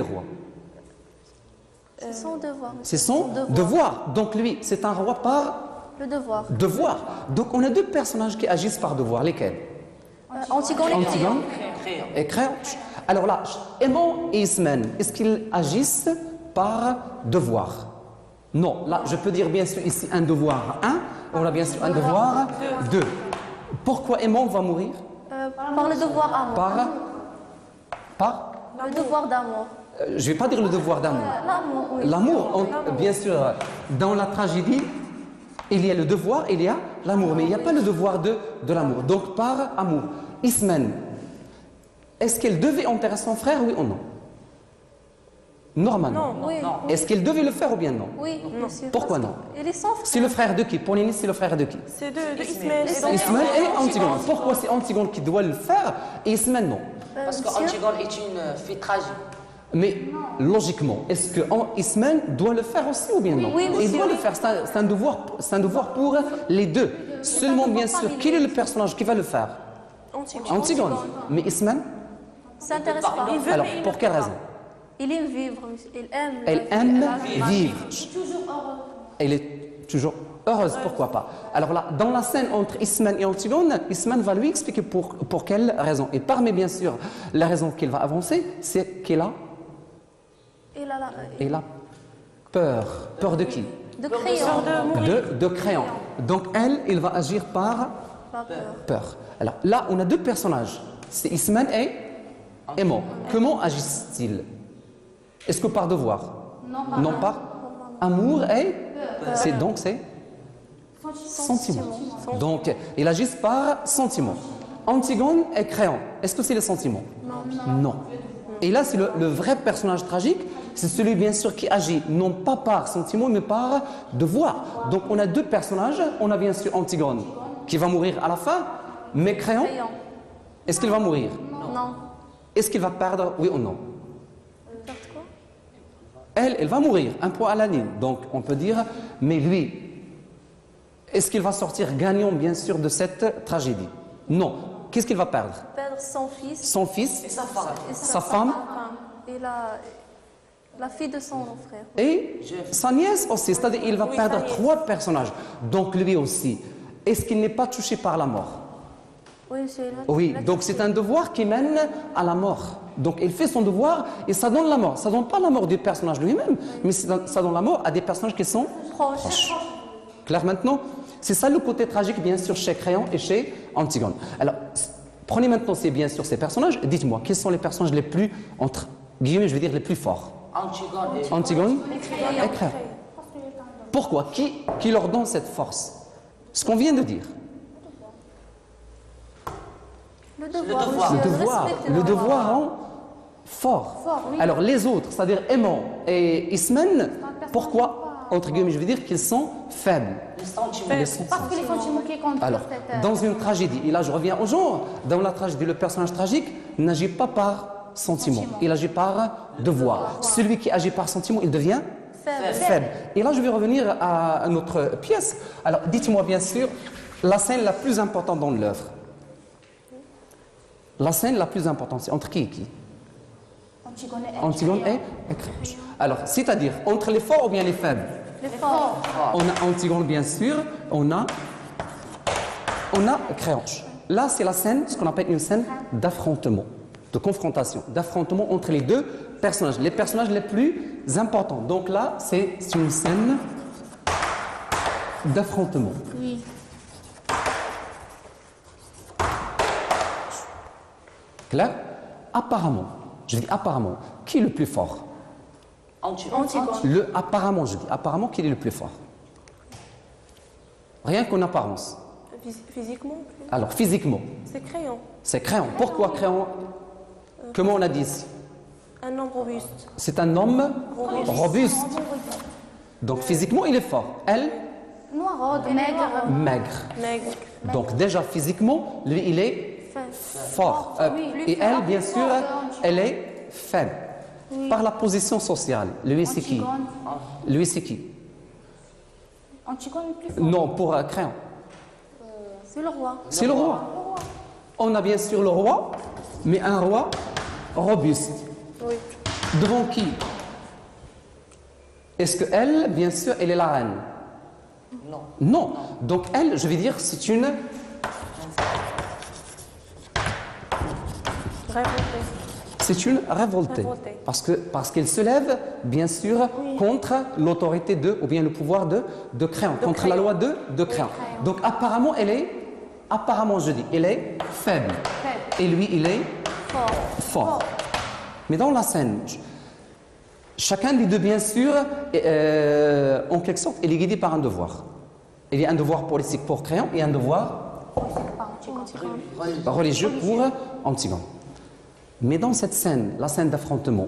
roi? C'est son devoir. C'est son devoir. Donc lui, c'est un roi par Le devoir. devoir. Donc on a deux personnages qui agissent par devoir. Lesquels? Antigone et Antigone et Créonte. Alors là, Aimon et Ismène, est-ce qu'ils agissent par devoir? Non. Là, je peux dire bien sûr ici un devoir 1, on a bien sûr un devoir 2. Pourquoi Aimon va mourir? Par le devoir amour. Par Le devoir d'amour. je ne vais pas dire le devoir d'amour. L'amour, oui. L'amour, bien sûr, dans la tragédie, il y a le devoir, il y a l'amour, mais il n'y a pas le devoir de l'amour. Donc par amour. Ismène, est-ce qu'elle devait enterrer son frère, oui ou non? Normalement. Oui, Est-ce qu'elle devait le faire ou bien non? oui, monsieur. Pourquoi non? Il est sans frère. C'est le frère de qui? Pour Lénis, c'est le frère de qui? C'est de Ismaël. Ismène et Antigone. Pourquoi c'est Antigone qui doit le faire et Ismène non? Parce qu'Antigone est une fille tragique. Mais logiquement, est-ce que Ismène doit le faire aussi ou bien non? Oui, Il doit le faire, c'est un devoir pour les deux. Seulement, bien sûr, quel est le personnage qui va le faire? Antigone. Mais Ismène? Ça n'intéresse pas. Alors, pour quelle raison? Il aime vivre, monsieur. Il aime. Elle aime vivre. Elle est toujours heureuse, pourquoi pas? Alors là, dans la scène entre Ismène et Antigone, Ismène va lui expliquer pour quelle raison. Et parmi, bien sûr, la raison qu'il va avancer, c'est qu'elle a peur. Peur de qui? De crayon. De Créon. Donc elle, il va agir par peur. Alors là, on a deux personnages. C'est Ismène et Aimon. Comment agissent-ils? Est-ce que par devoir? Non, par amour et c'est sentiment. Donc ils agissent par sentiment. Antigone et Créon. Est-ce que c'est le sentiment? Non. Et là, c'est le vrai personnage tragique. C'est celui, bien sûr, qui agit non pas par sentiment, mais par devoir. Donc, on a deux personnages. On a bien sûr Antigone, qui va mourir à la fin. Mais Créon, est-ce qu'il va mourir? Non. Est-ce qu'il va perdre, oui ou non? Elle va mourir, un point à la ligne. Donc, on peut dire, mais lui, est-ce qu'il va sortir gagnant, bien sûr, de cette tragédie? Non. Qu'est-ce qu'il va perdre? Perdre son fils. Son fils, Et sa femme. Et sa femme. Et la fille de son frère. Et sa nièce aussi, c'est-à-dire il va perdre trois personnages. Donc lui aussi, est-ce qu'il n'est pas touché par la mort? Oui, monsieur. Oui, donc c'est un devoir qui mène à la mort. Donc il fait son devoir et ça donne la mort. Ça ne donne pas la mort du personnage lui-même, mais ça donne la mort à des personnages qui sont proches. Clair maintenant? C'est ça le côté tragique, bien sûr, chez Créon et chez Antigone. Alors, prenez maintenant bien sûr ces personnages. Dites-moi, quels sont les personnages les plus, entre guillemets, je veux dire, les plus forts? Antigone et Créon. Pourquoi? Qui leur donne cette force? Ce qu'on vient de dire. Le devoir. Le devoir rend fort. Alors les autres, c'est-à-dire Aimon et Ismène, pourquoi? Entre guillemets, je veux dire qu'ils sont faibles. Parce que les sentiments qui comptent. Alors, dans une tragédie, et là je reviens au genre, dans la tragédie, le personnage tragique n'agit pas par sentiment, il agit par devoir. Celui qui agit par sentiment, il devient faible. Et là je vais revenir à notre pièce. Alors, dites-moi bien sûr, la scène la plus importante dans l'œuvre. La scène la plus importante, c'est entre qui et qui? Antigone et Créon. Alors, c'est-à-dire, entre les forts ou bien les faibles? Les forts. On a Antigone, bien sûr, on a Créon. Là, c'est la scène, ce qu'on appelle une scène d'affrontement, de confrontation, d'affrontement entre les deux personnages, les personnages les plus importants. Donc là, c'est une scène d'affrontement. Oui. Clair? Apparemment, je dis apparemment, qui est le plus fort? Antigone. Apparemment, je dis apparemment, qui est le plus fort? Rien qu'en apparence. Physiquement? Alors, physiquement, C'est Créon. c'est Créon. Pourquoi Créon? Comment on a dit ici? Un homme robuste. C'est un homme robuste. Donc, physiquement, il est fort. Elle, Noiraude, maigre. maigre. Donc, déjà, physiquement, lui, il est fort. Et elle, bien sûr, elle est faible. Par la position sociale. Lui, c'est qui? Lui, c'est qui? Antigone est plus fort. Non, pour Créon. C'est le roi. C'est le roi. On a bien sûr le roi, mais un roi robuste. Oui. Devant qui? Est-ce que elle, bien sûr, elle est la reine? Non. Non. Donc elle, je vais dire, c'est une Révoltée. C'est une révoltée. Révoltée. Parce qu'elle se lève, bien sûr, contre l'autorité de, ou bien le pouvoir de Créon, contre la loi de Créon. Donc apparemment, je dis, elle est faible. Et lui, il est fort. Mais dans la scène, chacun des deux, bien sûr, en quelque sorte, il est guidé par un devoir. Il y a un devoir politique pour Créon et un devoir religieux pour Antigone. Mais dans cette scène, la scène d'affrontement,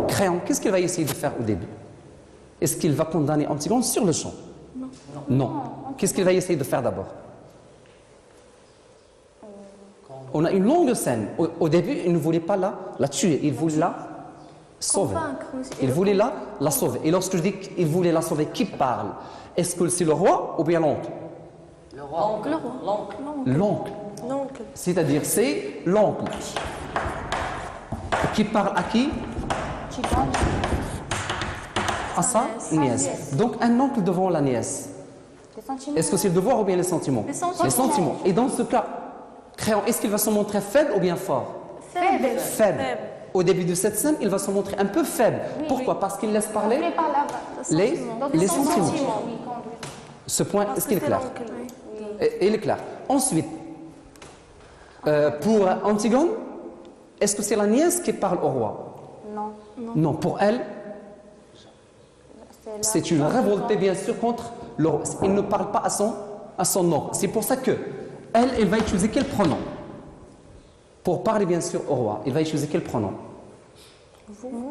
Créon, qu'est-ce qu'il va essayer de faire au début? Est-ce qu'il va condamner Antigone sur le champ? Non. Qu'est-ce qu'il va essayer de faire d'abord? On a une longue scène. Au début, il ne voulait pas la tuer, il voulait la sauver. Il voulait la sauver. Et lorsque je dis qu'il voulait la sauver, qui parle? Est-ce que c'est le roi ou bien l'oncle? Le roi. L'oncle. L'oncle. C'est-à-dire, c'est l'oncle. Qui parle à qui? À sa nièce. Donc, un oncle devant la nièce. Est-ce que c'est le devoir ou bien les sentiments? Les sentiments. Et dans ce cas, Créon, est-ce qu'il va se montrer faible ou bien fort? Faible. Au début de cette scène, il va se montrer un peu faible. Pourquoi? Parce qu'il laisse parler les sentiments. Ce point, est-ce qu'il est clair? Il est clair. Ensuite, pour Antigone, est-ce que c'est la nièce qui parle au roi? Non, pour elle, c'est une révoltée, bien sûr, contre le roi. Il ne parle pas à son oncle. C'est pour ça que elle va utiliser quel pronom? Pour parler, bien sûr, au roi, il va utiliser quel pronom?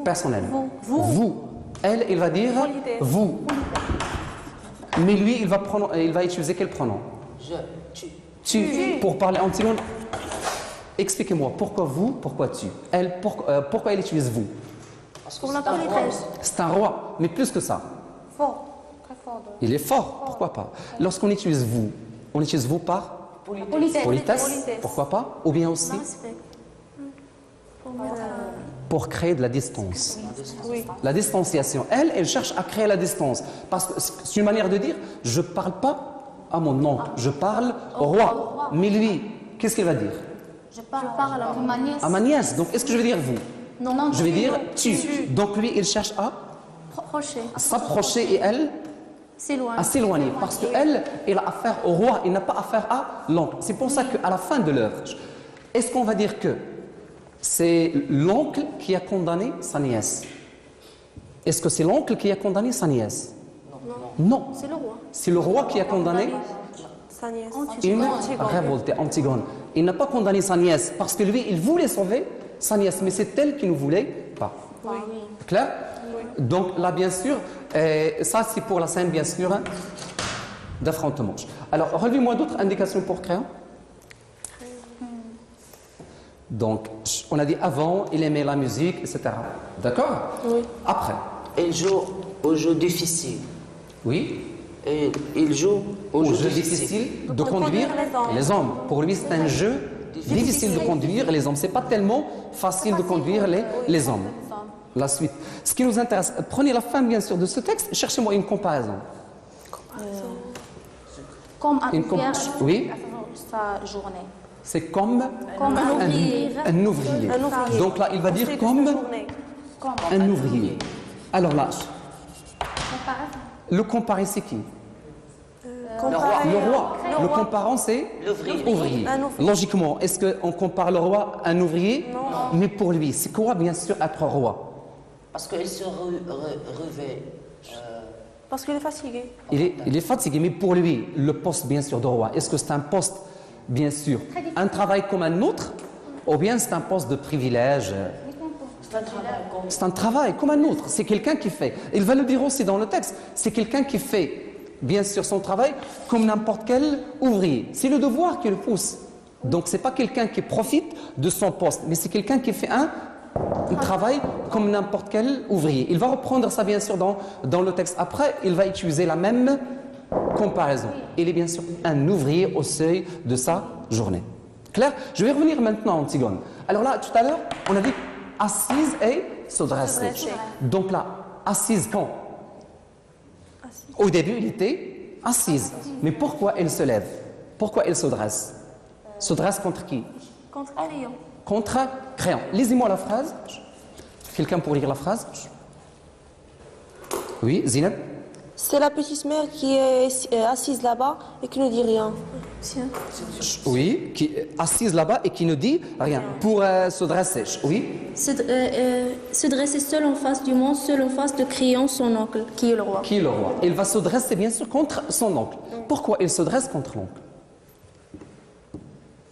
Personnel. Vous. Elle, il va dire vous. Mais lui, il va utiliser quel pronom? Tu. Pour parler Antigone, expliquez-moi, pourquoi vous, pourquoi tu? Elle, pourquoi elle utilise vous? Pour la politesse. C'est un roi, mais plus que ça. Fort. Très fort. Il est fort, pourquoi pas? Lorsqu'on utilise vous, on utilise vous par politesse, pourquoi pas? Ou bien aussi pour créer de la distance. La distanciation. Elle cherche à créer la distance. Parce que c'est une manière de dire, je ne parle pas à mon oncle, je parle au roi. Mais lui, qu'est-ce qu'il va dire? Je parle à ma nièce. À ma nièce. Donc, est-ce que je vais dire vous? Non, je vais dire tu. Donc, lui, il cherche à s'approcher et elle à s'éloigner. Parce qu'elle, elle a affaire au roi, il n'a pas affaire à l'oncle. C'est pour ça qu'à la fin de l'œuvre, est-ce qu'on va dire que c'est l'oncle qui a condamné sa nièce? Est-ce que c'est l'oncle qui a condamné sa nièce? Non. C'est le roi. C'est le roi qui a condamné Sa nièce. une révoltée, Antigone. Il n'a pas condamné sa nièce parce que lui, il voulait sauver sa nièce, mais c'est elle qui ne voulait pas. Clair? Donc là, bien sûr, ça c'est pour la scène, bien sûr, d'affrontement. Alors, relevez-moi d'autres indications pour Créon. Donc, on a dit avant, il aimait la musique, etc. D'accord? Oui. Après. Il joue au jeu difficile. Oui. Et il joue au jeu difficile de conduire les hommes. Pour lui, c'est un jeu difficile de conduire les hommes. C'est pas tellement facile de conduire les hommes. La suite. Ce qui nous intéresse, prenez la fin, bien sûr, de ce texte, cherchez-moi une comparaison. Comme un ouvrier oui. sa journée. C'est comme un ouvrier. Donc là, il va dire comme un ouvrier. Alors là, le comparé, c'est qui? Le roi. Le comparant, c'est ouvrier. Logiquement, est-ce qu'on compare le roi à un ouvrier? Non. Mais pour lui, c'est quoi, bien sûr, être roi? Parce qu'il se réveille. Parce qu'il est fatigué. Il est fatigué, mais pour lui, le poste, bien sûr, de roi, est-ce que c'est un poste, bien sûr, un travail comme un autre, ou bien c'est un poste de privilège? C'est un travail comme un autre. C'est quelqu'un qui fait. Il va le dire aussi dans le texte. C'est quelqu'un qui fait, bien sûr, son travail comme n'importe quel ouvrier. C'est le devoir qui le pousse. Donc, ce n'est pas quelqu'un qui profite de son poste, mais c'est quelqu'un qui fait un travail comme n'importe quel ouvrier. Il va reprendre ça, bien sûr, dans le texte. Après, il va utiliser la même comparaison. Il est bien sûr un ouvrier au seuil de sa journée. Clair? Je vais revenir maintenant à Antigone. Alors là, tout à l'heure, on a dit assise et se dresser. dresser. Donc là, assise quand? Au début, il était assise. Mais pourquoi elle se lève? Pourquoi elle se dresse? Se dresse contre qui? Contre crayon. Contre crayon. Lisez-moi la phrase. Quelqu'un pour lire la phrase? Oui, Zineb? C'est la petite mère qui est assise là-bas et qui ne dit rien. Monsieur. Oui, qui est assise là-bas et qui ne dit rien. Pour se dresser. Oui. Se dresser seul en face du monde, seul en face de Crayon, son oncle, qui est le roi. Qui est le roi? Il va se dresser bien sûr contre son oncle. Pourquoi il se dresse contre l'oncle?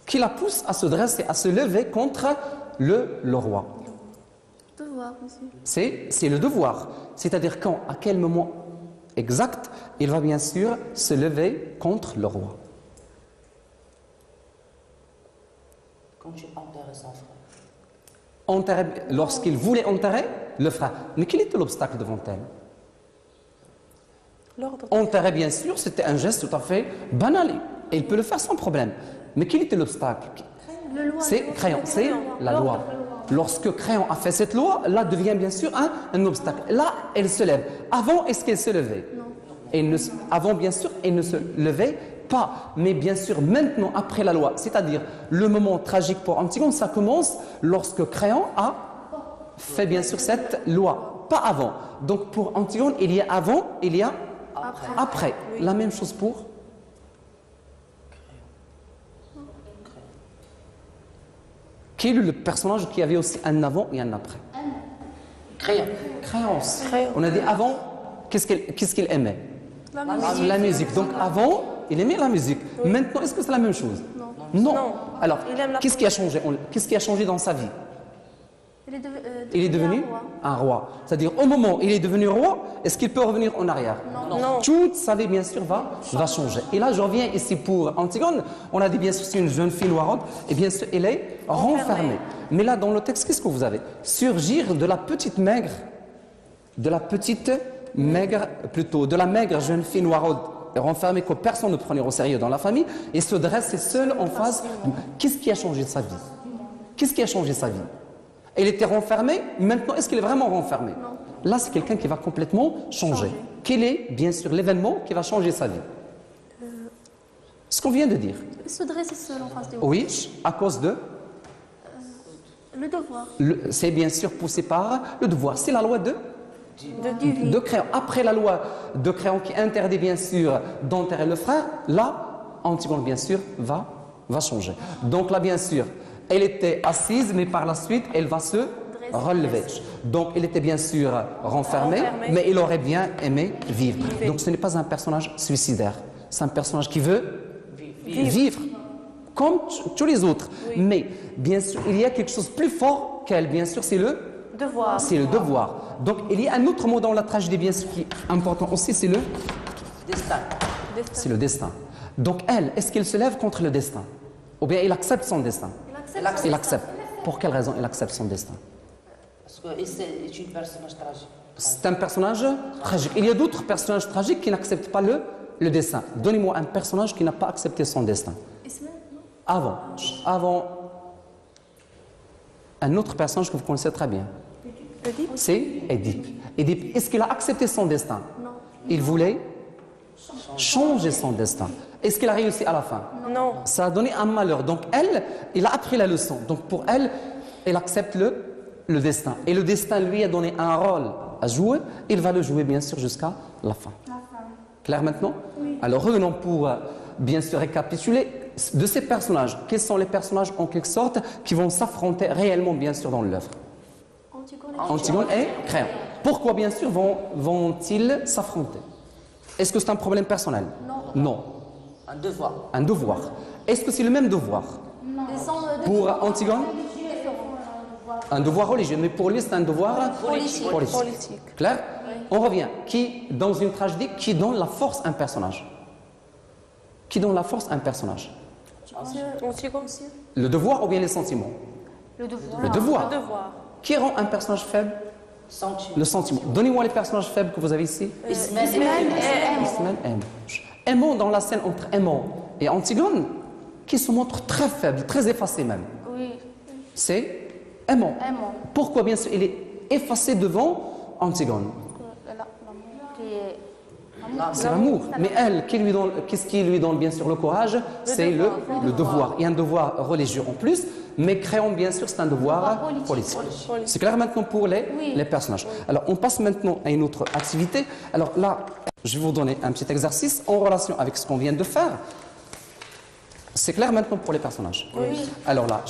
Qui la pousse à se dresser, à se lever contre le roi? Devoir, monsieur. C'est le devoir. C'est-à-dire quand, à quel moment exact, il va bien sûr se lever contre le roi. Quand tu enterres son frère. Lorsqu'il voulait enterrer le frère. Mais quel était l'obstacle devant elle? L'ordre. Enterrer, bien sûr, c'était un geste tout à fait banal. Et il peut le faire sans problème. Mais quel était l'obstacle? C'est Crayon, c'est la loi. Lorsque Crayon a fait cette loi, là devient bien sûr un obstacle. Là, elle se lève. Avant, est-ce qu'elle se levait? Non. Avant, bien sûr, elle ne se levait pas. Mais bien sûr, maintenant, après la loi, c'est-à-dire le moment tragique pour Antigone, ça commence lorsque Crayon a fait bien sûr cette loi. Pas avant. Donc pour Antigone, il y a avant, il y a après. La même chose pour... Quel est le personnage qui avait aussi un avant et un après? Crayon. Créance. Crayon. On a dit avant, qu'est-ce qu'il aimait? La musique. La musique. Donc avant, il aimait la musique. Maintenant, est-ce que c'est la même chose? Non. Non. Alors, Il aime la qu'est-ce qui a changé? Qu'est-ce qui a changé dans sa vie? Il est devenu un roi. C'est-à-dire, au moment où il est devenu roi, est-ce qu'il peut revenir en arrière? Non. Toute sa vie, bien sûr, va changer. Et là, je reviens ici pour Antigone. On a dit, bien sûr, c'est une jeune fille noiraude. Et bien sûr, elle est renfermée. Mais là, dans le texte, qu'est-ce que vous avez? Surgir de la petite maigre, de la maigre jeune fille noiraude, renfermée que personne ne prenait au sérieux dans la famille, et se dresser seule en face. Qu'est-ce qui a changé de sa vie? Qu'est-ce qui a changé sa vie? Elle était renfermée, maintenant, est-ce qu'elle est vraiment renfermée? Non. Là, c'est quelqu'un qui va complètement changer. Quel est, bien sûr, l'événement qui va changer sa vie? Ce qu'on vient de dire. Se dresser seul en face du monde. Oui, à cause de... Le devoir. C'est bien sûr poussé par le devoir. C'est la loi de Crayon. Après la loi de Crayon qui interdit, bien sûr, d'enterrer le frère, là, Antigone, bien sûr, va changer. Donc là, bien sûr, elle était assise, mais par la suite, elle va se relever. Donc, elle était bien sûr renfermée, mais elle aurait bien aimé vivre. Donc, ce n'est pas un personnage suicidaire. C'est un personnage qui veut vivre comme tous les autres. Mais, bien sûr, il y a quelque chose de plus fort qu'elle, bien sûr, c'est le Devoir. C'est le devoir. Donc, il y a un autre mot dans la tragédie, bien sûr, qui est important aussi, c'est le Destin. C'est le destin. Donc, elle, est-ce qu'elle se lève contre le destin? Ou bien elle accepte son destin? Elle accepte. Pour quelle raison elle accepte son destin? Parce que c'est une personnage tragique. C'est un personnage tragique. Il y a d'autres personnages tragiques qui n'acceptent pas le destin. Donnez-moi un personnage qui n'a pas accepté son destin. Avant, un autre personnage que vous connaissez très bien. C'est Édipe. Édipe, est-ce qu'il a accepté son destin? Non. Il voulait changer son destin. Est-ce qu'il a réussi à la fin? Non. Ça a donné un malheur. Donc il a appris la leçon. Donc pour elle, elle accepte le destin. Et le destin lui a donné un rôle à jouer. Il va le jouer bien sûr jusqu'à la fin. Clair maintenant? Oui. Alors revenons pour bien sûr récapituler de ces personnages. Quels sont les personnages en quelque sorte qui vont s'affronter réellement bien sûr dans l'œuvre? Antigone et Crayon. Pourquoi bien sûr vont-ils s'affronter? Est-ce que c'est un problème personnel? Non. Un devoir. Un devoir. Est-ce que c'est le même devoir? Pour Antigone? Un devoir religieux, mais pour lui c'est un devoir politique. Clair? On revient. Qui, dans une tragédie, qui donne la force à un personnage? Qui donne la force à un personnage? Le devoir ou bien les sentiments? Le devoir. Qui rend un personnage faible? Le sentiment. Donnez-moi les personnages faibles que vous avez ici. Ismaël aime. Aimant dans la scène entre Aimant et Antigone, qui se montre très faible, très effacé même. Oui. C'est Aimant. Pourquoi? Bien sûr, il est effacé devant Antigone. C'est l'amour. Mais elle, qu'est-ce qui lui donne bien sûr le courage? C'est le devoir. Il y a un devoir religieux en plus, mais Créon, bien sûr, c'est un devoir politique. C'est clair maintenant pour les personnages. Alors, on passe maintenant à une autre activité. Alors là, je vais vous donner un petit exercice en relation avec ce qu'on vient de faire. C'est clair maintenant pour les personnages? Oui. Alors là,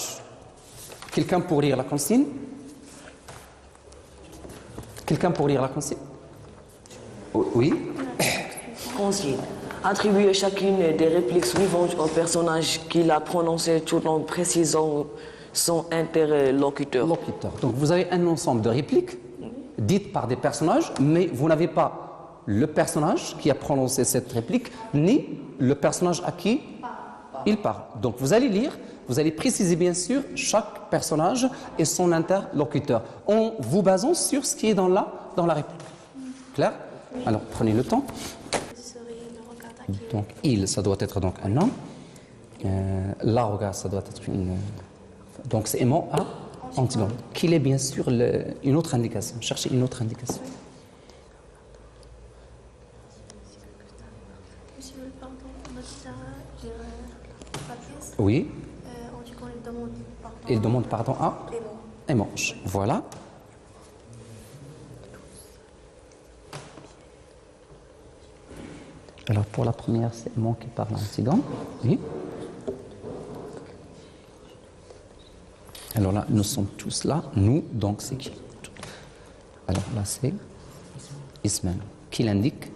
quelqu'un pour lire la consigne? Quelqu'un pour lire la consigne? Oui. Consigne. Attribuer chacune des répliques suivantes au personnage qui l'a prononcé tout en précisant son interlocuteur. Donc vous avez un ensemble de répliques dites par des personnages, mais vous n'avez pas le personnage qui a prononcé cette réplique, ni le personnage à qui il parle. Donc vous allez lire, vous allez préciser bien sûr chaque personnage et son interlocuteur, en vous basant sur ce qui est dans la réplique. Clair? Alors prenez le temps. Donc il, ça doit être donc un homme. La regarde, ça doit être une. Donc c'est aimant à Antigone. Qu'il est bien sûr une autre indication. Cherchez une autre indication. Monsieur, pardon, Oui. Antigone demande pardon. Il demande pardon à aimant. Voilà. Alors pour la première, c'est aimant qui parle à Antigone. Oui. Alors là, nous sommes tous là. Nous, donc c'est qui? Alors là, c'est Ismaël. Qui l'indique?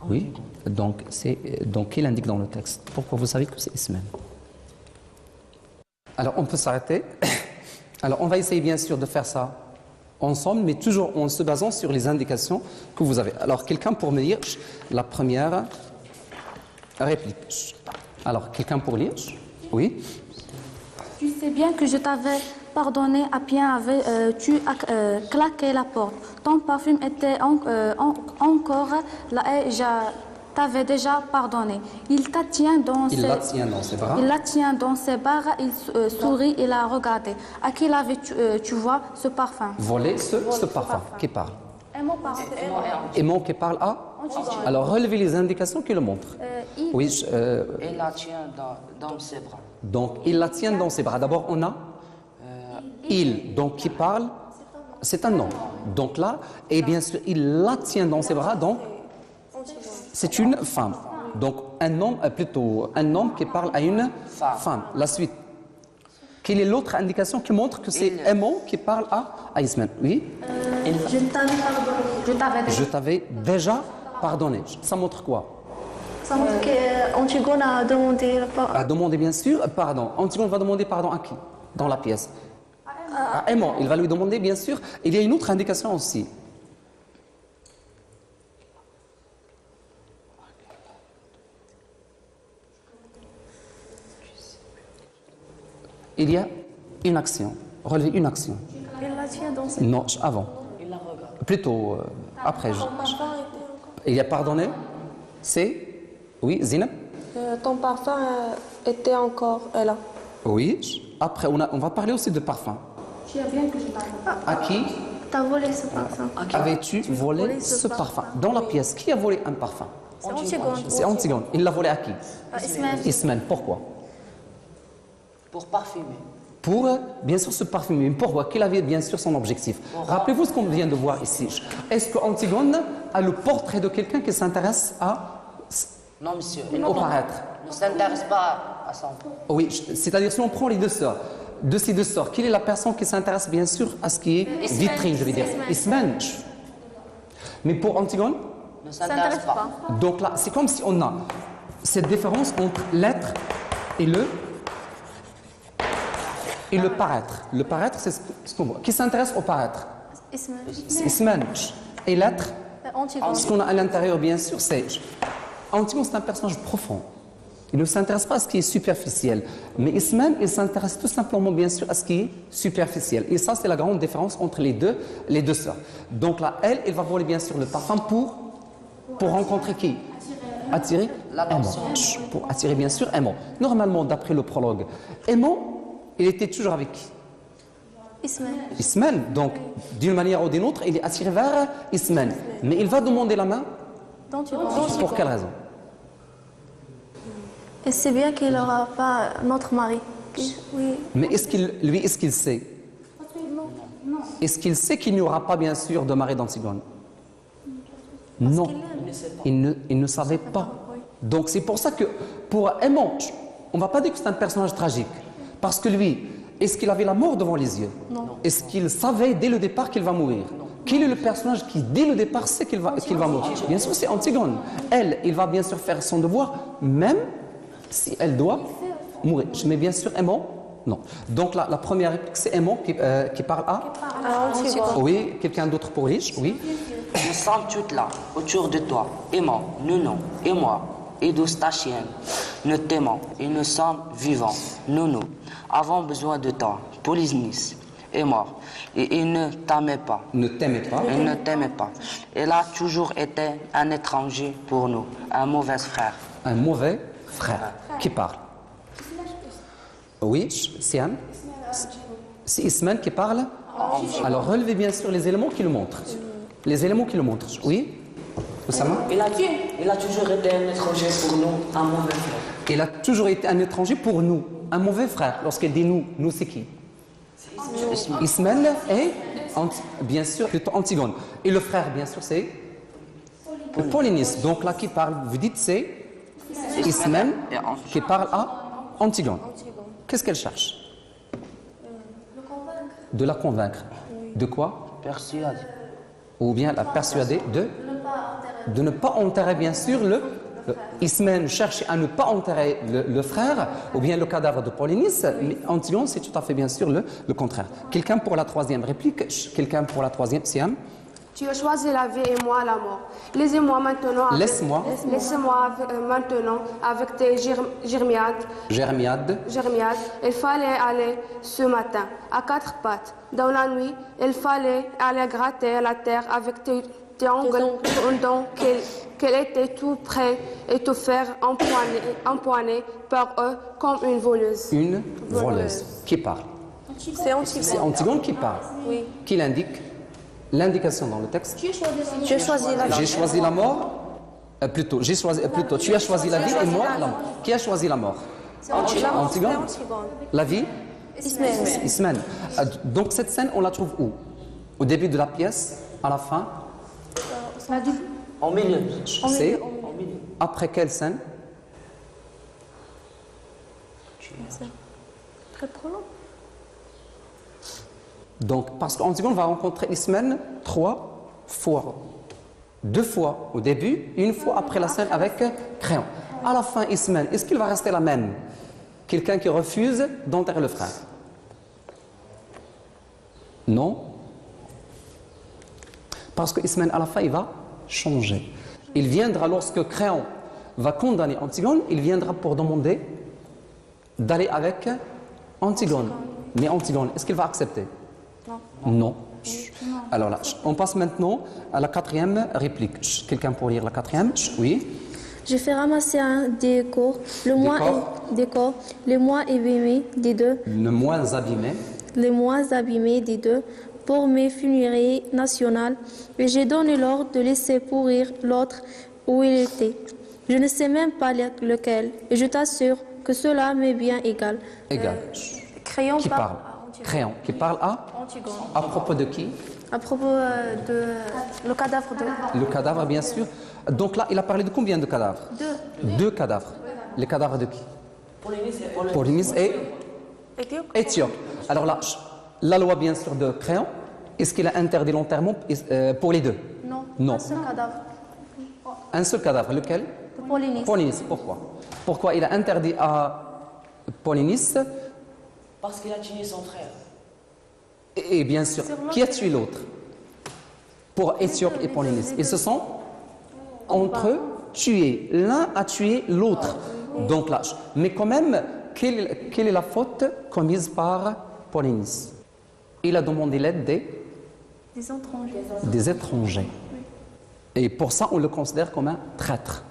Oui. Donc qui l'indique dans le texte? Pourquoi vous savez que c'est Ismaël? Alors on peut s'arrêter. Alors on va essayer bien sûr de faire ça ensemble, mais toujours en se basant sur les indications que vous avez. Alors quelqu'un pour me lire la première réplique. Alors quelqu'un pour lire? Oui. Tu sais bien que je t'avais pardonné à bien tu as claqué la porte. Ton parfum était encore là et je t'avais déjà pardonné. Il la tient dans ses bras. Il la tient dans ses bras, il sourit et la regarde. À qui l'avais-tu vois ce parfum? Volé ce parfum. Qui parle? Aimant qui parle à? Alors relevez les indications qui le montrent. Oui. Il la tient dans ses bras. Donc il la tient dans ses bras. D'abord on a il, donc qui parle, c'est un homme. Donc là, et bien sûr il la tient dans ses bras, donc c'est une femme. Donc un homme qui parle à une femme. La suite. Quelle est l'autre indication qui montre que c'est aimant qui parle à Ismaël? Oui. Je t'avais pardonné. Je t'avais déjà pardonné. Ça montre quoi? Ça montre qu'Antigone a demandé pardon. A demandé bien sûr pardon. Antigone va demander pardon à qui? Dans la pièce. À aimant. Il va lui demander bien sûr. Il y a une autre indication aussi. Il y a une action. Relevez une action. Il la tient dans ses Non, avant. Il la regarde. Plutôt après. Il y a pardonné. C'est oui, Zineb. Ton parfum était encore là. Oui. Après, on va parler aussi de parfum. Tu as bien que je t'avais. À qui T'as volé ce parfum. avais-tu volé ce parfum? Dans la pièce, qui a volé un parfum? C'est Antigone. C'est Antigone. Il l'a volé à qui? Ismaël. Pourquoi? Pour parfumer. Pour, bien sûr, se parfumer. Pourquoi? Quel avait, bien sûr, son objectif? Rappelez-vous ce qu'on vient de voir ici. Est-ce que Antigone a le portrait de quelqu'un qui s'intéresse Non, monsieur. au paraître? Il ne s'intéresse pas à son. Oui, c'est-à-dire si on prend les deux sœurs, de ces deux sœurs, quelle est la personne qui s'intéresse, bien sûr, à ce qui est vitrine, je vais dire? Ismaël. Mais pour Antigone? Ne s'intéresse pas. Donc là, c'est comme si on a cette différence entre l'être et le paraître. Le paraître, c'est ce qu'on voit. Qui s'intéresse au paraître? Ismaël. Et l'être? Ce qu'on a à l'intérieur, bien sûr, c'est... Antigone, c'est un personnage profond. Il ne s'intéresse pas à ce qui est superficiel. Mais Ismaël, il s'intéresse tout simplement, bien sûr, à ce qui est superficiel. Et ça, c'est la grande différence entre les deux sœurs. Donc là, elle va voler, bien sûr, le parfum pour rencontrer qui? Attirer aimant. Pour attirer, bien sûr, aimant. Normalement, d'après le prologue, aimant, il était toujours avec qui? Ismaël. Ismaël. Donc, d'une manière ou d'une autre, il est attiré vers Ismaël. Mais il va demander la main. Pour quelle raison? Et c'est bien qu'il n'aura pas notre mari. Oui. Mais est-ce qu'il sait? Est-ce qu'il sait qu'il n'y aura pas, bien sûr, de mari d'Antigone? Non. Il ne savait pas. Donc, c'est pour ça que, pour Aimant, on ne va pas dire que c'est un personnage tragique. Parce que lui, est-ce qu'il avait la mort devant les yeux? Non. Est-ce qu'il savait dès le départ qu'il va mourir? Quel est le personnage qui, dès le départ, sait qu'il va mourir? Bien sûr, c'est Antigone. Elle, il va bien sûr faire son devoir, même si elle doit mourir. Mais bien sûr, Aimant, non. Donc, la première réplique, c'est Aimant qui parle à Antigone. Oui, quelqu'un d'autre pour riche? Oui. Nous sommes toutes là, autour de toi, Aimant, Nounou et moi, et douce ta chienne. Nous t'aimons et nous sommes vivants. Nounou, avons besoin de toi. Polynice est mort et il ne t'aimait pas. Ne t'aimait pas. Il ne t'aimait pas. Il a toujours été un étranger pour nous, un mauvais frère. Un mauvais frère. Qui parle? Oui, Siam. C'est Ismaël qui parle. Alors relevez bien sûr les éléments qui le montrent. Les éléments qui le montrent. Oui, Oussama? Il a toujours été un étranger pour nous, un mauvais frère. Il a toujours été un étranger pour nous, un mauvais frère. Lorsqu'elle dit nous c'est qui? Ismaël et, bien sûr, plutôt Antigone. Et le frère, bien sûr, c'est Polynice. Donc là, qui parle, vous dites, c'est Ismaël qui parle à Antigone. Qu'est-ce qu'elle cherche? De la convaincre. De quoi? Persuadé. Ou bien la persuader de ne pas enterrer, bien sûr, Ismaël cherche à ne pas enterrer le frère ou bien le cadavre de Polynice, mais Antigone, c'est tout à fait bien sûr le contraire. Quelqu'un pour la troisième réplique? Quelqu'un pour la troisième? Siam? Tu as choisi la vie et moi la mort. Laissez-moi maintenant. Laisse-moi maintenant avec tes germiades. Il fallait aller ce matin à quatre pattes. Dans la nuit, il fallait aller gratter la terre avec tes ongles pendant qu'elle était tout près et te faire empoigner par eux comme une voleuse. Une voleuse. Qui parle? C'est Antigone. C'est Antigone qui parle. Oui. Qui l'indique? L'indication dans le texte. Tu as choisi la vie. J'ai choisi la mort. Plutôt, tu as choisi la vie et moi la mort. Qui a choisi la mort? Antigone. La vie? Ismaël. Donc cette scène, on la trouve où? Au début de la pièce, à la fin? Au milieu. C'est après quelle scène? Très prolong. Donc, parce qu'Antigone va rencontrer Ismaël 3 fois. 2 fois au début, 1 fois après la scène avec Créon. À la fin, Ismaël, est-ce qu'il va rester la même? Quelqu'un qui refuse d'enterrer le frère? Non. Parce que Ismaël, à la fin, il va changer. Il viendra lorsque Créon va condamner Antigone, il viendra pour demander d'aller avec Antigone. Mais Antigone, est-ce qu'il va accepter? Non. Alors là, on passe maintenant à la quatrième réplique. Quelqu'un pour lire la quatrième? Oui. Je fais ramasser un décor, le moins abîmé des deux. Le moins abîmé. Les moins abîmés des deux pour mes funérailles nationales. Et j'ai donné l'ordre de laisser pourrir l'autre où il était. Je ne sais même pas lequel. Et je t'assure que cela m'est bien égal. Égal. Créon qui parle? Créon. Qui parle à Antigone. À propos de qui? À propos de le cadavre de... Le cadavre, bien sûr. Donc là, il a parlé de combien de cadavres? 2 cadavres. Les cadavres de qui? Polynice et Éthiopie. Alors là, la loi, bien sûr, de Créon, est-ce qu'il a interdit l'enterrement pour les deux? Non. Un seul cadavre. Un seul cadavre. Lequel? De Polynice. Polynice. Pourquoi? Pourquoi il a interdit à Polynice? Parce qu'il a tué son frère. Et bien sûr, qui a tué l'autre? Pour Éthiopie et Polynice. Ils se sont entre eux tués. L'un a tué l'autre. Donc là, mais quand même, quelle est la faute commise par Polynice? Il a demandé l'aide des étrangers. Et pour ça, on le considère comme un traître.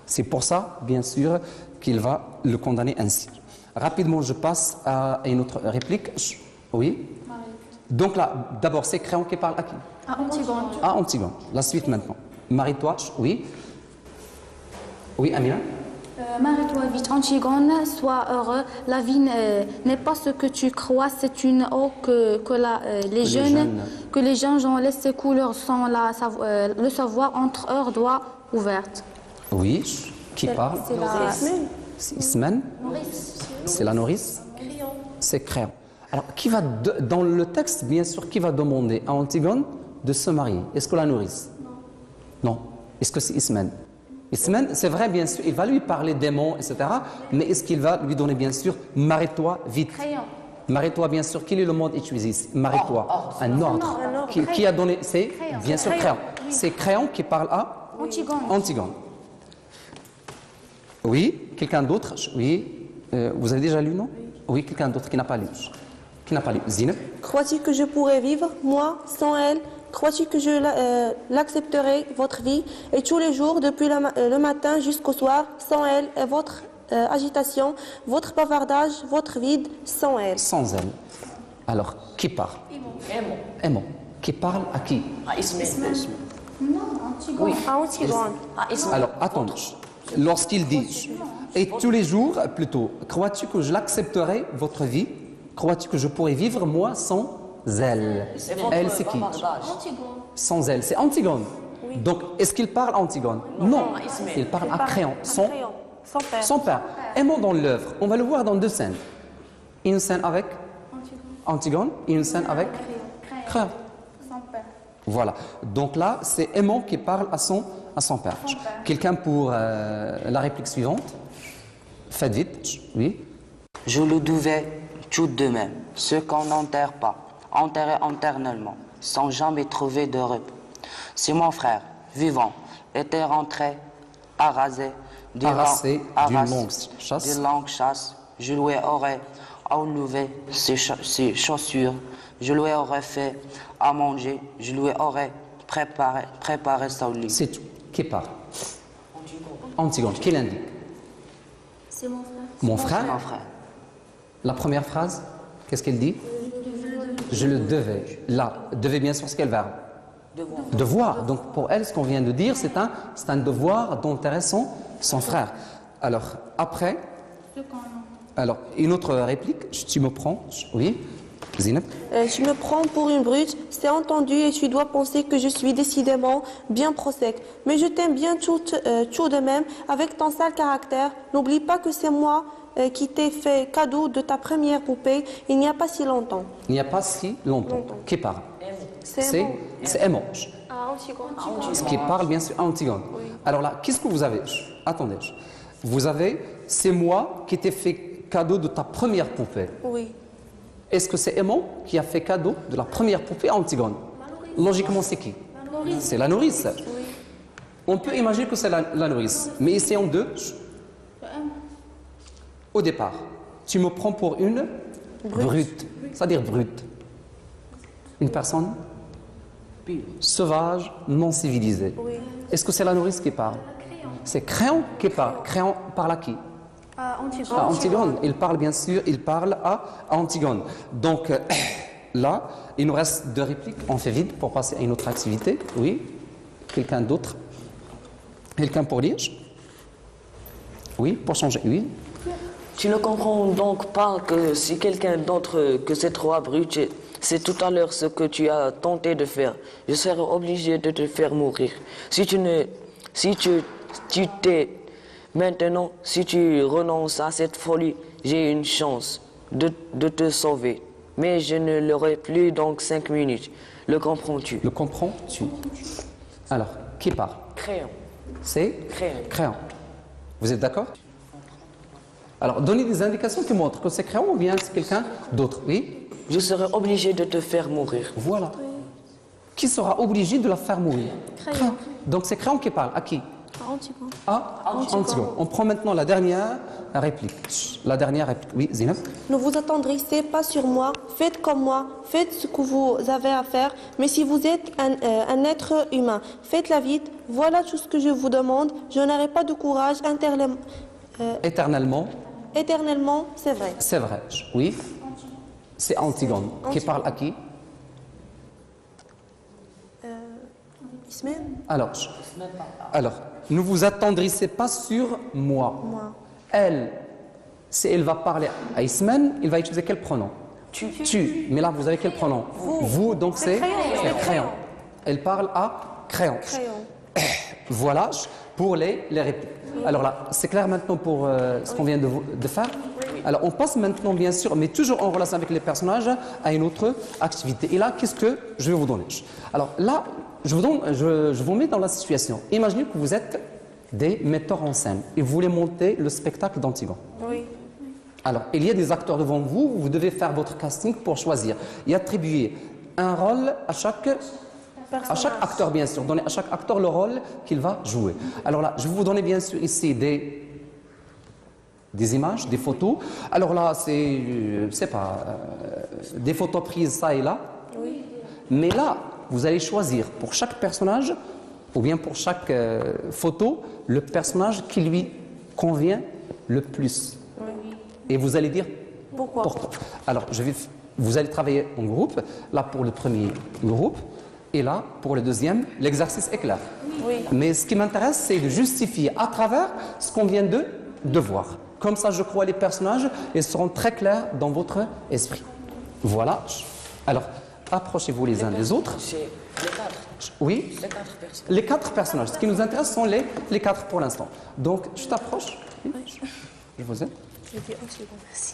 C'est pour ça, bien sûr, qu'il va le condamner ainsi. Rapidement, je passe à une autre réplique. Oui. Donc là, d'abord, c'est Créon qui parle à qui? À Antigone. À Antigone. La suite maintenant. Marie-toi, oui. Oui, Amina? Marie-toi vite, Antigone, sois heureux. La vie n'est pas ce que tu crois, c'est une eau que les jeunes ont laissé couler sans le savoir entre leurs doigts ouverts. Oui, qui parle? C'est Ismène. C'est la nourrice. C'est Créon. Alors, qui va dans le texte, bien sûr, qui va demander à Antigone de se marier? Est-ce que la nourrice? Non. Est-ce que c'est Ismène? Ismène, c'est vrai, bien sûr, il va lui parler d'aimant, etc. Mais est-ce qu'il va lui donner, bien sûr, marie-toi vite? Créon. Marie-toi, bien sûr, quel est le mot utilisé ici? Marie-toi, un ordre. Qui a donné? C'est bien sûr Créon. C'est Créon qui parle à Antigone. Oui, quelqu'un d'autre? Oui, vous avez déjà lu, non? Oui, quelqu'un d'autre qui n'a pas lu. Qui n'a pas lu? Zineb? Crois-tu que je pourrais vivre, moi, sans elle? Crois-tu que je l'accepterai, votre vie, et tous les jours, depuis le matin jusqu'au soir, sans elle, et votre agitation, votre bavardage, votre vide, sans elle? Sans elle. Alors, qui parle? Aimant. Qui parle à qui? À Ismaël. Non, Antigone. Oui, à Antigone. Alors, attendez. Lorsqu'il dit, et tous les jours, plutôt, crois-tu que je l'accepterai, votre vie? Crois-tu que je pourrais vivre, moi, sans elle? Elle, c'est qui? Sans elle, c'est Antigone. Donc, est-ce qu'il parle à Antigone? Non, il parle à Créon, son père. Aimons dans l'œuvre. On va le voir dans deux scènes. Une scène avec Antigone et une scène avec Créon. Voilà. Donc là, c'est Aimant qui parle à son père. Quelqu'un pour la réplique suivante? Faites vite, oui. Je le devais tout de même, ce qu'on n'enterre pas, enterré éternellement, sans jamais trouver de repos. Si mon frère, vivant, était rentré, arrasé d'une longue chasse, je lui aurais enlevé ses chaussures, je lui aurais fait à manger, je lui aurais préparé son lit. C'est tout. Qui parle? Antigone. Qui l'indique? C'est mon frère. Mon frère? Mon frère. La première phrase, qu'est-ce qu'elle dit? Je le devais. Là, devait bien sûr, c'est quel verbe? Devoir. Donc pour elle, ce qu'on vient de dire, c'est un devoir d'enterrer son frère. Alors, après, une autre réplique, tu me prends, oui, Zineb? Tu me prends pour une brute, c'est entendu, et tu dois penser que je suis décidément bien prosèque. Mais je t'aime bien tout de même, avec ton sale caractère. N'oublie pas que c'est moi qui t'ai fait cadeau de ta première poupée il n'y a pas si longtemps. Il n'y a pas si longtemps. Qui parle? C'est Aimant. Ce qui parle bien sûr à Antigone. Oui. Alors là, qu'est-ce que vous avez? Attendez. Vous avez, c'est moi qui t'ai fait cadeau de ta première poupée. Oui. Est-ce que c'est Aimant qui a fait cadeau de la première poupée à Antigone? Logiquement, c'est qui? C'est la nourrice. Oui. On peut imaginer que c'est la nourrice. Mais essayons de... Au départ, tu me prends pour une brute. C'est-à-dire brute. Une personne sauvage, non civilisée. Oui. Est-ce que c'est la nourrice qui parle? C'est Créon qui parle. Créon parle à qui? À Antigone. À Antigone. Il parle bien sûr, il parle à Antigone. Donc là, il nous reste deux répliques. On fait vite pour passer à une autre activité. Oui. Quelqu'un d'autre? Quelqu'un pour lire? Oui, pour changer. Oui. Tu ne comprends donc pas que si quelqu'un d'autre que ces trois brutes, c'est tout à l'heure ce que tu as tenté de faire, je serai obligé de te faire mourir. Si tu t'es maintenant, si tu renonces à cette folie, j'ai une chance de te sauver. Mais je ne l'aurai plus dans 5 minutes. Le comprends-tu? Le comprends-tu? Alors, qui parle? Créon. C'est Créon. Vous êtes d'accord? Alors, donnez des indications qui montrent que c'est Créon ou bien c'est quelqu'un d'autre. Oui? Je serai obligé de te faire mourir. Voilà. Qui sera obligé de la faire mourir? Créon. Donc c'est Créon qui parle. À qui? À Antigone. À Antigone. On prend maintenant la dernière réplique. La dernière réplique. Oui, Zineb? Ne vous attendrissez pas sur moi, faites comme moi, faites ce que vous avez à faire, mais si vous êtes un être humain, faites-la vite, voilà tout ce que je vous demande, je n'aurai pas de courage éternellement. Éternellement, c'est vrai. C'est vrai, oui. C'est Antigone. Qui parle à qui? Alors, ne vous attendrissez pas sur moi. Elle, si elle va parler à Ismen, il va utiliser quel pronom? Tu. Mais là, vous avez quel pronom? Vous, donc c'est crayon. Elle parle à crayon. Voilà pour les répliques. Alors là, c'est clair maintenant pour ce qu'on vient de faire? Alors, on passe maintenant, bien sûr, mais toujours en relation avec les personnages, à une autre activité. Et là, qu'est-ce que je vais vous donner? Alors là, je vous mets dans la situation. Imaginez que vous êtes des metteurs en scène et vous voulez monter le spectacle d'Antigone. Oui. Alors, il y a des acteurs devant vous, vous devez faire votre casting pour choisir et attribuer un rôle à chaque acteur, bien sûr. Donner à chaque acteur le rôle qu'il va jouer. Alors là, je vais vous donner, bien sûr, ici des images, des photos. Alors là, c'est pas des photos prises ça et là. Oui. Mais là, vous allez choisir pour chaque personnage ou bien pour chaque photo le personnage qui lui convient le plus. Oui. Et vous allez dire pourquoi. Alors, vous allez travailler en groupe. Là, pour le premier groupe. Et là, pour le deuxième, l'exercice est clair. Oui. Mais ce qui m'intéresse, c'est de justifier à travers ce qu'on vient de voir. Comme ça, je crois, les personnages, ils seront très clairs dans votre esprit. Voilà. Alors, approchez-vous les uns des autres. C'est les 4. Oui. Les 4 personnes. Les 4 personnages. Ce qui nous intéresse sont les 4 pour l'instant. Donc, je t'approche. Je vous aide. Merci.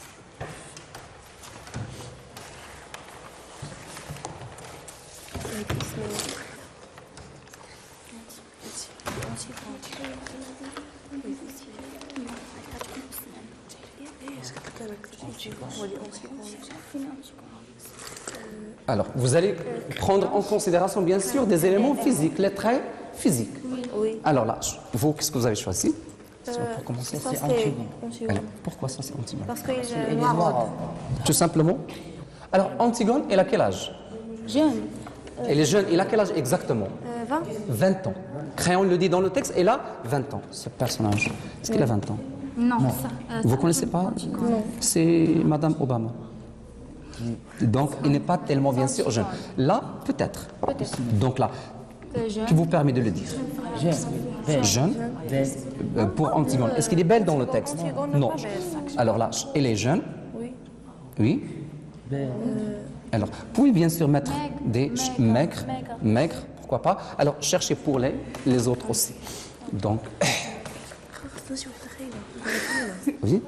Alors, vous allez prendre en considération, bien sûr, des éléments physiques, les traits physiques. Oui. Alors là, vous, qu'est-ce que vous avez choisi? Pour commencer, ça, c'est Antigone. Alors, pourquoi ça, c'est Antigone? Parce qu'il est noir. Tout simplement. Alors, Antigone, elle a quel âge? Jeune. Elle est jeune. Elle a quel âge exactement? 20. 20 ans. Crayon le dit dans le texte, elle a 20 ans, ce personnage. Est-ce qu'elle a 20 ans? Non. Vous ne connaissez pas? Non. C'est Madame Obama. Donc, il n'est pas tellement, bien sûr, jeune. Là, peut-être. Donc là, qui vous permet de le dire? Jeune. Pour Antigone. Est-ce qu'elle est belle dans le texte? Non. Alors là, elle est jeune. Oui. Oui. Alors, vous pouvez bien sûr mettre des maigres, pourquoi pas. Alors, cherchez pour les autres aussi. Donc, oui.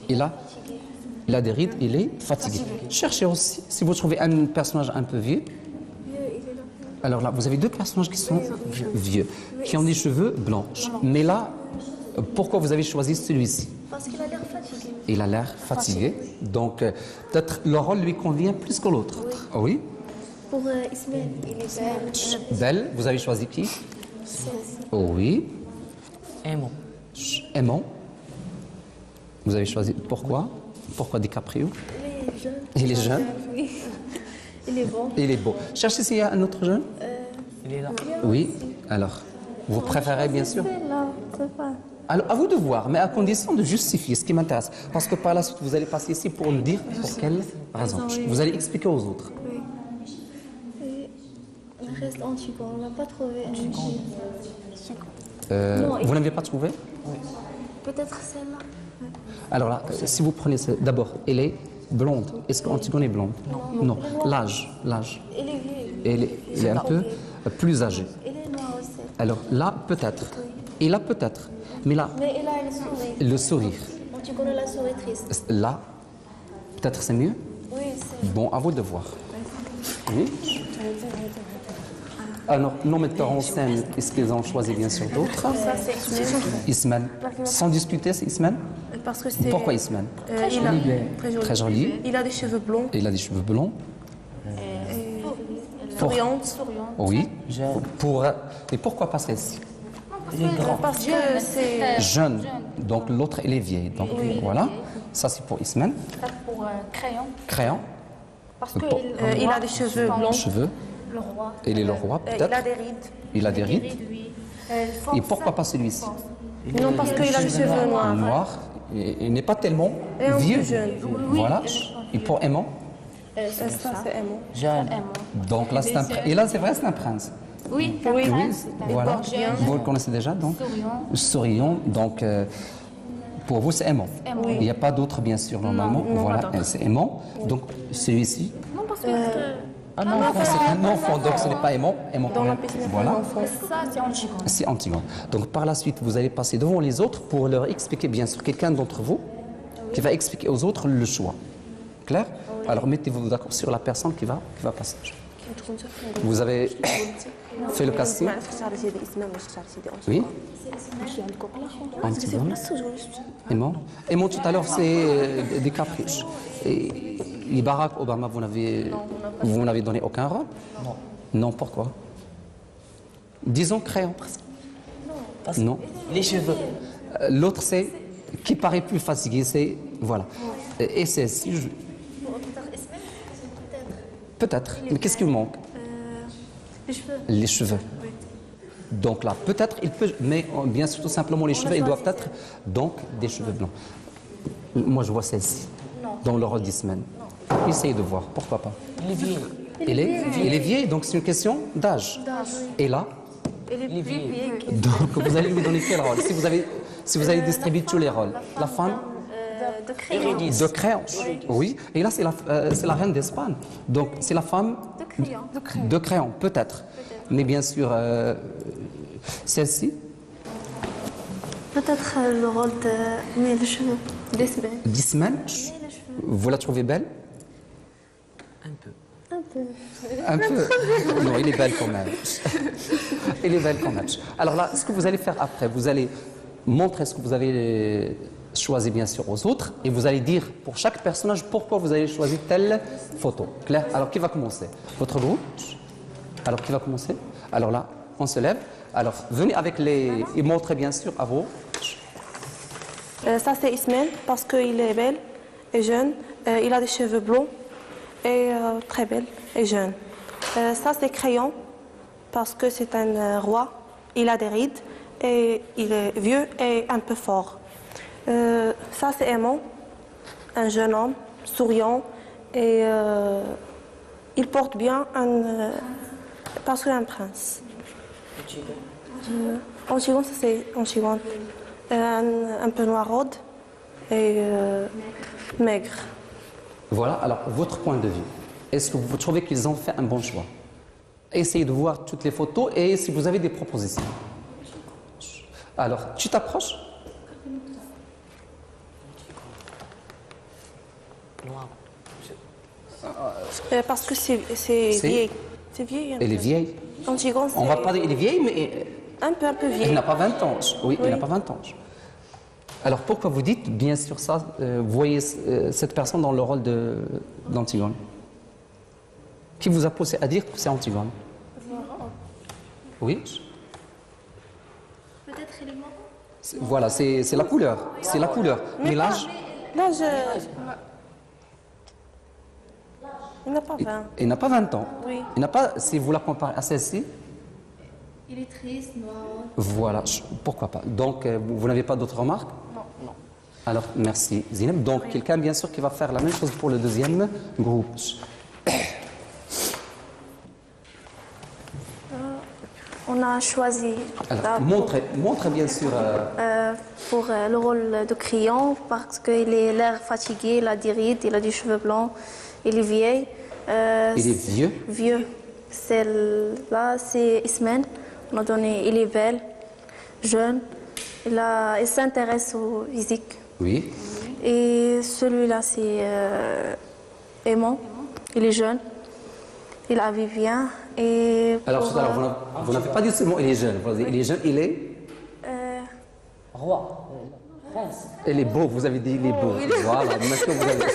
Il a des rides, il est fatigué. Cherchez aussi, si vous trouvez un personnage un peu vieux. Alors là, vous avez 2 personnages qui sont vieux, qui ont des cheveux blancs. Mais là, pourquoi vous avez choisi celui-ci? Parce qu'il a l'air fatigué. Il a l'air fatigué. Donc, peut-être le rôle lui convient plus que l'autre. Oui. Pour Ismaël, il est belle. Belle, vous avez choisi qui? Oui. Aimant. Vous avez choisi. Pourquoi? Pourquoi DiCaprio? Il est jeune. Oui. Il est bon. Il est beau. Cherchez s'il y a un autre jeune. Il est là. Oui. Alors, vous préférez bien sûr? Là, c'est pas. Alors, à vous de voir, mais à condition de justifier ce qui m'intéresse. Parce que par la suite, vous allez passer ici pour me dire pour quelle raison. Vous allez expliquer aux autres. Oui. Et il reste Antigone. On n'a pas trouvé un Antigone. Vous n'avez pas trouvé? Peut-être celle-là. Alors là, si vous prenez d'abord, elle est blonde. Est-ce qu'Antigone est blonde? Non. L'âge. Elle est vieille. Elle est un peu plus âgée. Elle est noire aussi. Alors là, peut-être. Et là, peut-être. Mais là, Mais elle a le sourire. le sourire. Antigone a la souris triste. Là, peut-être c'est mieux? Oui, c'est. Bon, à vous de voir. Oui. Alors, nos metteurs en scène, est-ce qu'ils ont choisi bien sûr d'autres? Ça, c'est Ismaël. Isman. Sans discuter, c'est Isman? Parce que c'est. Pourquoi Isman? Très joli. Très joli. Il a des cheveux blonds. Il a des cheveux blonds. Souriante. Oui. Mais pourquoi pas celle-ci? Parce que c'est. Jeune. Donc l'autre, elle est vieille. Donc voilà. Ça, c'est pour Isman. Pour crayon. Crayon. Parce que Il a des cheveux blonds. Cheveux. le roi. Il est le roi, Il peut-être. a des rides. Il a des rides. Oui. Et pourquoi pas celui-ci? Non, parce qu'il a des cheveux noirs. Noir. Il n'est pas tellement Et un peu vieux. jeune. Voilà. Et pour Aimant? Ça, c'est aimant. Jeune. Donc là, c'est un prince. Et là, c'est vrai, c'est un prince. Oui, Oui. Voilà. Vous le connaissez déjà, donc souriant. Donc, pour vous, c'est aimant. Il n'y a pas d'autre, bien sûr, normalement. Voilà, c'est aimant. Donc, celui-ci. Non, parce que Un enfant, c'est un enfant, donc ce n'est pas aimant. Dans la piscine, Voilà. ça, c'est Antigone. C'est Antigone. Donc, par la suite, vous allez passer devant les autres pour leur expliquer, bien sûr, quelqu'un d'entre vous qui va expliquer aux autres le choix. Clair? Alors, mettez-vous d'accord sur la personne qui va passer. Vous avez fait le casting? Oui. Antigone. Aimant. Aimant, tout à l'heure, c'est des caprices. Et Barack Obama, vous n'avez donné aucun rôle? Non. Non, pourquoi? Disons crayon. Non. Les cheveux. L'autre, c'est qui paraît plus fatigué, c'est voilà. Et c'est si je... Peut-être. Mais qu'est-ce qui vous manque? Les cheveux. Les cheveux. Donc là, peut-être, il peut, mais bien sûr, tout simplement, les cheveux, ils doivent être donc des cheveux blancs. Moi, je vois celle-ci, dans le rôle d'Ismaël. Essayez de voir, pourquoi pas. Il est vieille. Il est vieille, donc c'est une question d'âge. Et là, donc vous allez lui donner quel rôle? Si vous avez distribué tous les rôles, la femme De crayon. de crayon, oui. Et là, c'est la reine d'Espagne. Donc, c'est la femme de crayon, peut-être. Mais bien sûr, celle-ci, Peut-être le rôle de... Mais les cheveux. d'Ismaël, vous la trouvez belle? Un peu. Non, il est belle quand même. Il est belle quand même. Alors là, ce que vous allez faire après, vous allez montrer ce que vous avez choisi bien sûr aux autres et vous allez dire pour chaque personnage pourquoi vous avez choisi telle photo. Claire? Alors qui va commencer? Votre groupe? Alors qui va commencer? Alors là, on se lève. Alors venez avec les... et montrez bien sûr à vous. Ça, c'est Ismaël parce qu'il est belle et jeune. Il a des cheveux blonds et très belle et jeune. Ça, c'est Crayon parce que c'est un roi. Il a des rides et il est vieux et un peu fort. Ça, c'est Aimant, un jeune homme souriant et il porte bien parce qu'il est un prince. Antigone, ça c'est Antigone. Un peu noiraude et maigre. Voilà, alors votre point de vue. Est-ce que vous trouvez qu'ils ont fait un bon choix? Essayez de voir toutes les photos et si vous avez des propositions. Alors, tu t'approches? Parce que c'est vieille. C'est vieille. Elle est vieille. Antigone, On va pas dire elle est vieille, mais un peu elle vieille. n'a pas 20 ans. Oui, elle n'a pas 20 ans. Alors pourquoi vous dites, bien sûr, ça, vous voyez cette personne dans le rôle d'Antigone? Qui vous a poussé à dire que c'est Antigone? Oui. Peut-être il est mort. Voilà, c'est la couleur. C'est la couleur. Mais l'âge, L'âge. Il n'a pas 20. il n'a pas 20 ans. Oui. Il n'a pas, si vous la comparez à celle-ci, Il est triste, noir. voilà, pourquoi pas. Donc, vous n'avez pas d'autres remarques? Non. Alors, merci Zineb. Donc, quelqu'un, bien sûr, qui va faire la même chose pour le deuxième groupe. On a choisi Alors, montrez bien sûr. pour le rôle de Crayon parce qu'il a l'air fatigué, il a des rides, il a des cheveux blancs, il est vieil. Il est vieux. Vieux. Là, c'est Ismaël. On a donné, il est belle, jeune. Il s'intéresse au physique. Oui. Et celui-là, c'est Aimant. Il est jeune. Il habille bien. Et Alors, tout à l'heure, vous n'avez pas dit seulement il est jeune. Vous avez dit, il est jeune, il est. Roi. Prince. Il est beau, vous avez dit il est beau. Voilà, maintenant vous avez.